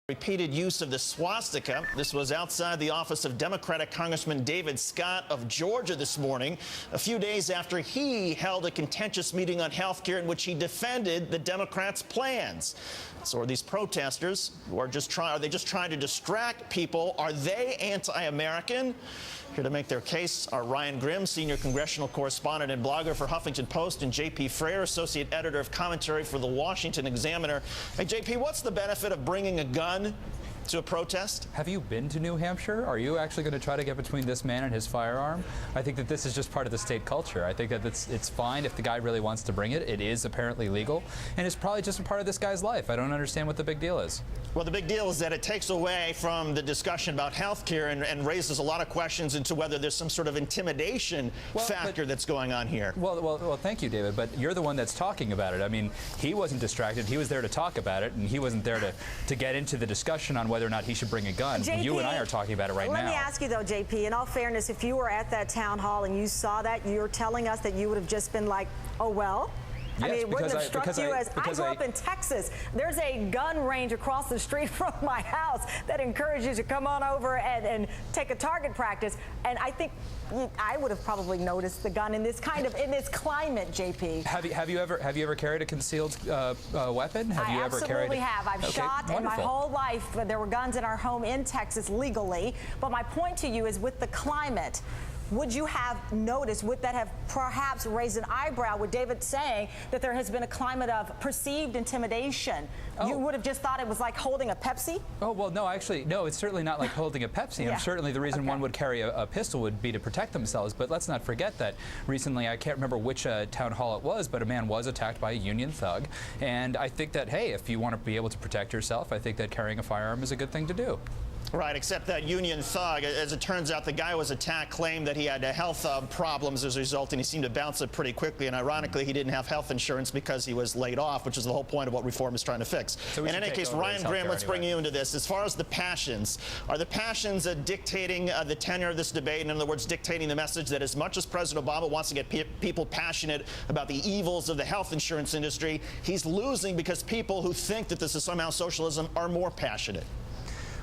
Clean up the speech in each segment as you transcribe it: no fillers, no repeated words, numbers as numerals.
Repeated use of the swastika. This was outside the office of Democratic Congressman David Scott of Georgia this morning, a few days after he held a contentious meeting on health care in which he defended the Democrats' plans. So are these protesters, are they just trying to distract people? Are they anti-American? Here to make their case are Ryan Grimm, senior congressional correspondent and blogger for Huffington Post, and J.P. Frere, associate editor of commentary for the Washington Examiner. Hey, J.P., what's the benefit of bringing a gun to a protest? Have you been to New Hampshire? Are you actually going to try to get between this man and his firearm? I think that this is just part of the state culture. I think that it's fine if the guy really wants to bring it. It is apparently legal, and it's probably just a part of this guy's life. I don't understand what the big deal is. Well, the big deal is that it takes away from the discussion about health care and raises a lot of questions into whether there's some sort of intimidation factor that's going on here. Well, thank you, David, but you're the one that's talking about it. I mean, he wasn't distracted. He was there to talk about it, and he wasn't there to get into the discussion on whether or not he should bring a gun. JP, you and I are talking about it right now. Let me ask you, though, JP, in all fairness, if you were at that town hall and you saw that, you're telling us that you would have just been like, oh, well? Yes, I mean, it wouldn't have struck you as, I grew up in Texas. There's a gun range across the street from my house that encourages you to come on over and take a target practice. And I think I would have probably noticed the gun in this climate, JP. Have you ever carried a concealed weapon? I absolutely have. I've shot in my whole life. There were guns in our home in Texas legally. But my point to you is, with the climate, would you have noticed, would that have perhaps raised an eyebrow with David saying that there has been a climate of perceived intimidation? Oh. You would have just thought it was like holding a Pepsi? Oh, well, no, actually, no, it's certainly not like holding a Pepsi. Yeah. And certainly the reason one would carry a pistol would be to protect themselves. But let's not forget that recently, I can't remember which town hall it was, but a man was attacked by a union thug. And I think that, hey, if you want to be able to protect yourself, I think that carrying a firearm is a good thing to do. Right, except that union thug, as it turns out, the guy who was attacked claimed that he had health problems as a result, and he seemed to bounce it pretty quickly. And ironically, he didn't have health insurance because he was laid off, which is the whole point of what reform is trying to fix. So in any case, Ryan Grimm, let's bring you into this. As far as the passions, are the passions dictating the tenor of this debate? In other words, dictating the message that as much as President Obama wants to get people passionate about the evils of the health insurance industry, he's losing because people who think that this is somehow socialism are more passionate.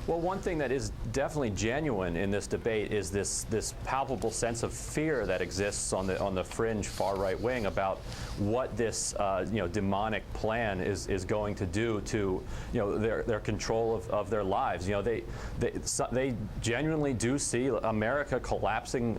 Well, one thing that is definitely genuine in this debate is this palpable sense of fear that exists on the fringe far right wing about what this demonic plan is going to do to their control of their lives. They genuinely do see America collapsing